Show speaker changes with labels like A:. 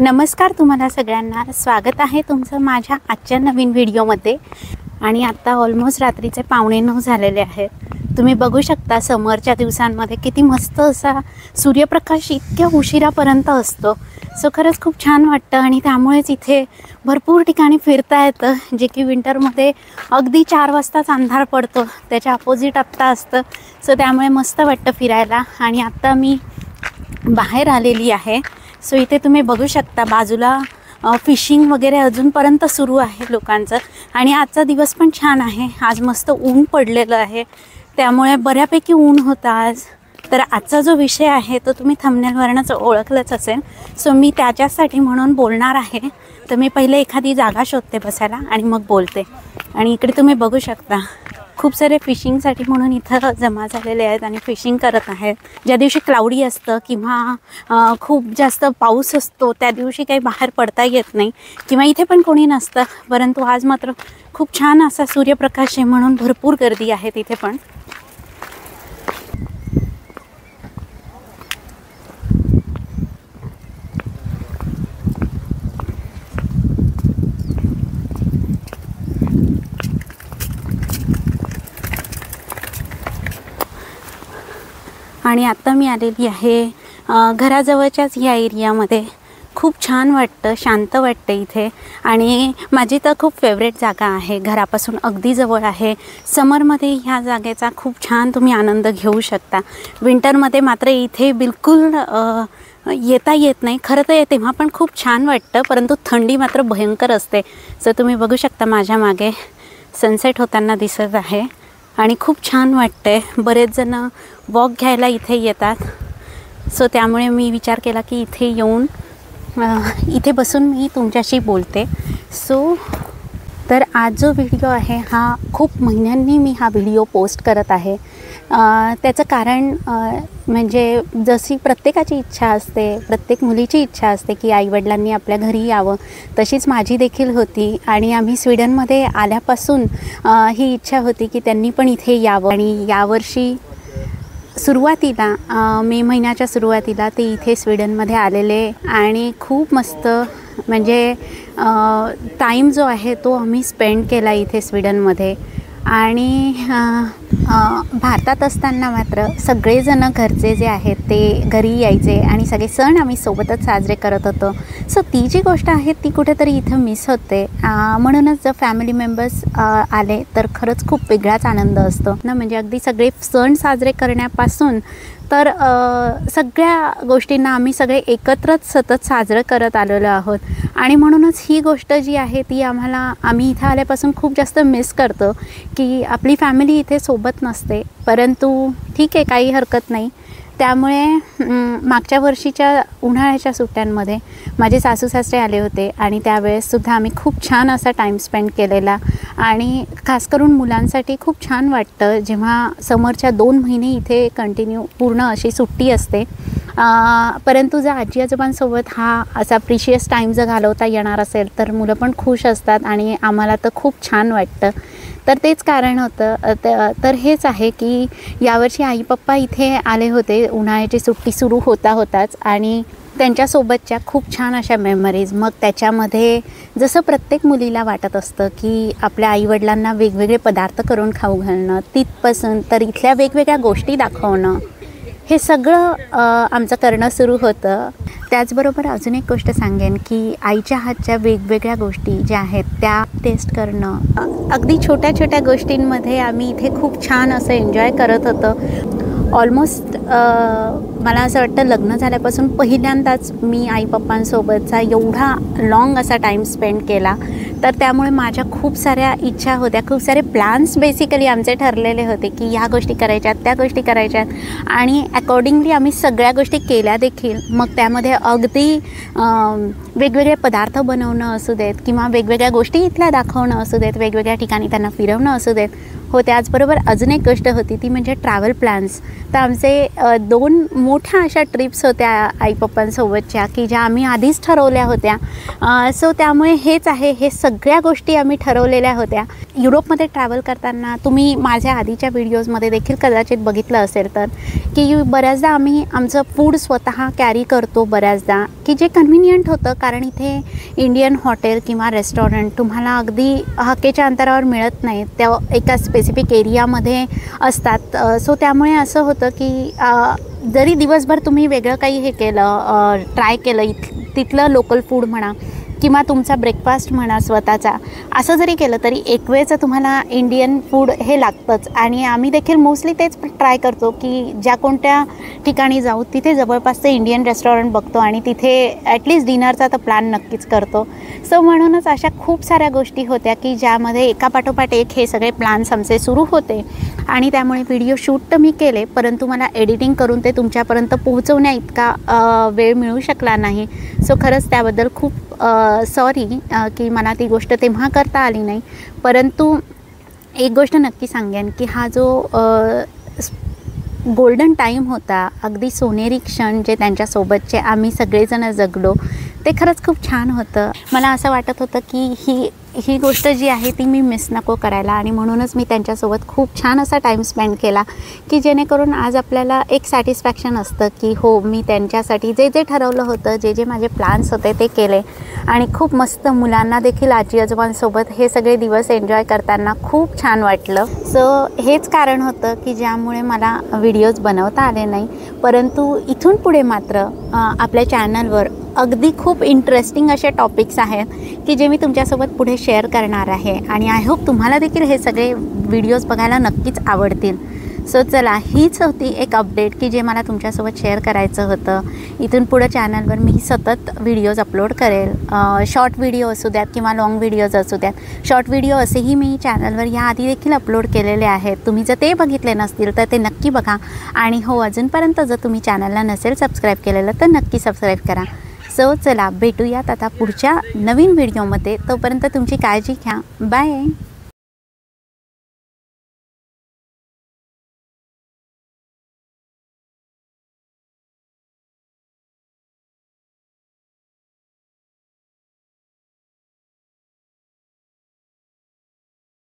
A: नमस्कार तुम्हाला सगळ्यांना, स्वागत आहे तुमचं माझ्या आजच्या नवीन व्हिडिओमध्ये। आणि आता ऑलमोस्ट रात्रीचे 8:45 झालेले आहेत। तुम्ही बघू शकता समरच्या दिवसांमध्ये किती मस्त असा सूर्यप्रकाश इतक्या उशिरापर्यंत असतो। सो खरंच खूप छान वाटतं आणि त्यामुळेच इथे भरपूर ठिकाणी फिरता येतं, जे की विंटरमध्ये अगदी 4 वाजताच अंधार पडतो, त्याच्या अपोजिट आत्ता असतं। सो त्यामुळे मस्त वाटतं फिरायला। आणि आत्ता मी बाहेर आलेली आहे। सो इथे तुम्ही बघू शकता बाजूला फिशिंग वगैरे अजूनपर्यंत सुरू आहे लोकांचं। आणि आजचा दिवस पण छान आहे, आज मस्त ऊन पडलेलं आहे, त्यामुळे बऱ्यापैकी ऊन होतं आज। तर आजचा जो विषय आहे तो तुम्ही थंबनेलवरनंच ओळखलंच असेल। सो मी त्याच्यासाठी म्हणून बोलणार आहे। तर मी पहिले एखादी जागा शोधते बसायला आणि मग बोलते। आणि इकडे तुम्ही बघू शकता खूप सारे फिशिंगसाठी म्हणून इथं जमा झालेले आहेत आणि फिशिंग करत आहेत। ज्या दिवशी क्लाउडी असतं किंवा खूप जास्त पाऊस असतो त्या दिवशी काही बाहेर पडता येत नाही किंवा इथे पण कोणी नसतं, परंतु आज मात्र खूप छान असा सूर्यप्रकाश आहे म्हणून भरपूर गर्दी आहे तिथे पण। आणि आता मी आलेली आहे घराजवळच्याच या एरियामध्ये। खूप छान वाटतं, शांत वाटतं इथे। आणि माझी तर खूप फेवरेट जागा आहे, घरापासून अगदी जवळ आहे। समरमध्ये ह्या जागेचा खूप छान तुम्ही आनंद घेऊ शकता। विंटरमध्ये मात्र इथे बिलकुल येता येत नाही। खरं तर तेव्हा पण खूप छान वाटतं, परंतु थंडी मात्र भयंकर असते। सो तुम्ही बघू शकता माझ्या मागे सनसेट होताना दिसत आहे आणि खूप छान वाटते। बरेच जण वॉक घ्यायला इथे येतात। सो त्यामुळे मी विचार केला की इथे येऊन इथे बसून मी तुमच्याशी बोलते। सो तर आज जो व्हिडिओ आहे हा खूप महिन्यांनी मी हा व्हिडिओ पोस्ट करत आहे। त्याचं कारण म्हणजे जशी प्रत्येकाची इच्छा असते, प्रत्येक मुलीची इच्छा असते की आईवडिलांनी आपल्या घरी यावं, तशीच माझी देखील होती। आणि आम्ही स्वीडनमध्ये आल्यापासून ही इच्छा होती की त्यांनी पण इथे यावं। आणि यावर्षी सुरुवातीला मे महिन्याच्या सुरुवातीला ते इथे स्वीडनमध्ये आलेले आणि खूप मस्त म्हणजे टाईम जो आहे तो आम्ही स्पेंड केला इथे स्वीडनमध्ये। आणि भारतात असताना मात्र सगळेजण घरचे जे आहेत ते घरी यायचे आणि सगळे सण आम्ही सोबतच साजरे करत होतो। सो ती जी गोष्ट आहे ती कुठेतरी इथं मिस होते। म्हणूनच जर फॅमिली मेंबर्स आले तर खरंच खूप वेगळाच आनंद असतो ना। म्हणजे अगदी सगळे सण साजरे करण्यापासून तर सगळ्या गोष्टींना आम्ही सगळे एकत्रच सतत साजरं करत आलेलो आहोत। आणि म्हणूनच ही गोष्ट जी आहे ती आम्ही इथं आल्यापासून खूप जास्त मिस करतो की आपली फॅमिली इथे सोबत नसते। परंतु ठीक आहे, काही हरकत नाही। त्यामुळे मागच्या वर्षीच्या उन्हाळ्याच्या सुट्ट्यांमध्ये माझे सासू सासरे आले होते आणि त्यावेळेससुद्धा आम्ही खूप छान असा टाईम स्पेंड केलेला। आणि खास करून मुलांसाठी खूप छान वाटतं जेव्हा समरच्या 2 महिने इथे कंटिन्यू पूर्ण अशी सुट्टी असते। परंतु जर आजी आजोबांसोबत हा असा प्रिशियस टाईम जर घालवता येणार असेल तर मुलं पण खुश असतात आणि आम्हाला तर खूप छान वाटतं। तर तेच कारण होतं। तर हेच आहे की यावर्षी आई पप्पा इथे आले होते उन्हाळ्याची सुट्टी सुरू होताच आणि त्यांच्यासोबतच्या खूप छान अशा मेमरीज। मग त्याच्यामध्ये जसं प्रत्येक मुलीला वाटत असतं की आपल्या आईवडिलांना वेगवेगळे पदार्थ करून खाऊ घालणं, तिथपासून तर इथल्या वेगवेगळ्या गोष्टी दाखवणं, हे सगळं आमचं करणं सुरू होतं। त्याचबरोबर अजून एक गोष्ट सांगेन की आईच्या हातच्या वेगवेगळ्या गोष्टी ज्या आहेत त्या टेस्ट करणं, अगदी छोट्या छोट्या गोष्टींमध्ये आम्ही इथे खूप छान असं एन्जॉय करत होतो। ऑलमोस्ट मला असं वाटतं लग्न झाल्यापासून पहिल्यांदाच मी आई पप्पांसोबतचा एवढा लाँग असा टाईम स्पेंड केला। तर त्यामुळे माझ्या खूप साऱ्या इच्छा होत्या, खूप सारे प्लॅन्स बेसिकली आमचे ठरलेले होते की ह्या गोष्टी करायच्यात, त्या गोष्टी करायच्यात। आणि अकॉर्डिंगली आम्ही सगळ्या गोष्टी केल्या देखील। मग त्यामध्ये अगदी वेगवेगळे पदार्थ बनवणं असू देत किंवा वेगवेगळ्या गोष्टी इथल्या दाखवणं असू देत, वेगवेगळ्या ठिकाणी त्यांना फिरवणं असू देत हो। त्याचबरोबर अजून एक गोष्ट होती ती म्हणजे ट्रॅव्हल प्लॅन्स। तर आमचे 2 मोठ्या अशा ट्रिप्स होत्या आई पप्पांसोबतच्या की ज्या आम्ही आधीच ठरवल्या होत्या। सो त्यामुळे हेच आहे, हे सगळ्या गोष्टी आम्ही ठरवलेल्या होत्या. युरोपमध्ये ट्रॅव्हल करताना तुम्ही माझ्या आधीच्या व्हिडिओजमध्ये देखील कदाचित बघितलं असेल तर की बऱ्याचदा आम्ही आमचं फूड स्वतः कॅरी करतो बऱ्याचदा, की जे कन्व्हिनियंट होतं, कारण इथे इंडियन हॉटेल किंवा रेस्टॉरंट तुम्हाला अगदी हाकेच्या अंतरावर मिळत नाहीत, त्या एका स्पेसिफिक एरियामध्ये असतात. सो त्यामुळे असं होतं की जरी दिवसभर तुम्ही वेगळं काही हे केलं, ट्राय केलं तिथलं लोकल फूड म्हणा किंवा तुमचा ब्रेकफास्ट म्हणा स्वतःचा, असं जरी केलं तरी एक वेळचं तुम्हाला इंडियन फूड हे लागतंच. आणि आम्ही देखील मोस्टली तेच ट्राय करतो की ज्या कोणत्या ठिकाणी जाऊ तिथे जवळपासचं इंडियन रेस्टॉरंट बघतो आणि तिथे ॲटलिस्ट डिनरचा तर प्लॅन नक्कीच करतो. सो म्हणूनच अशा खूप साऱ्या गोष्टी होत्या की ज्यामध्ये एकापाठोपाठ एक हे सगळे प्लॅन्स आमचे सुरू होते. आणि त्यामुळे व्हिडिओ शूट तर मी केले, परंतु मला एडिटिंग करून ते तुमच्यापर्यंत पोहोचवण्या इतका वेळ मिळू शकला नाही. सो खरंच त्याबद्दल खूप सॉरी की मला ती गोष्ट तेव्हा करता आली नाही. परंतु एक गोष्ट नक्की सांगेन की हा जो गोल्डन टाईम होता, अगदी सोनेरी क्षण जे त्यांच्यासोबतचे आम्ही सगळेजण जगलो, ते खरंच खूप छान होतं. मला असं वाटत होतं की ही गोष्ट जी आहे ती मी मिस नको करायला, आणि म्हणूनच मी त्यांच्यासोबत खूप छान असा टाईम स्पेंड केला की जेणेकरून आज आपल्याला एक सॅटिस्फॅक्शन असतं की हो, मी त्यांच्यासाठी जे जे ठरवलं होतं, जे जे माझे प्लॅन्स होते ते केले. आणि खूप मस्त मुलांना देखील आजी आजोबांसोबत हे सगळे दिवस एन्जॉय करताना खूप छान वाटलं. सो हेच कारण होतं की ज्यामुळे मला व्हिडिओज बनवता आले नाही. परंतु इथून पुढे मात्र आपल्या चॅनलवर अगदी खूप इंटरेस्टिंग असे टॉपिक्स आहेत की जे मी तुमच्यासोबत पुढे शेअर करणार आहे. आणि आय होप तुम्हाला देखील हे सगळे व्हिडिओज बघायला नक्कीच आवडतील. सो चला, हीच होती एक अपडेट की जे मला तुमच्यासोबत शेअर करायचं होतं. इथून पुढं चॅनलवर मी सतत व्हिडिओज अपलोड करेल, शॉर्ट व्हिडिओ असू द्यात किंवा लाँग व्हिडिओज असू द्यात. शॉर्ट व्हिडिओ असेही मी चॅनलवर याआधी देखील अपलोड केलेले आहेत. तुम्ही जर ते बघितले नसतील तर ते नक्की बघा. आणि हो, अजूनपर्यंत जर तुम्ही चॅनलला नसेल सबस्क्राईब केलेलं तर नक्की सबस्क्राईब करा. सो चला, भेटूयात आता पुढच्या नवीन व्हिडिओमध्ये. तोपर्यंत तुमची काळजी घ्या. बाय.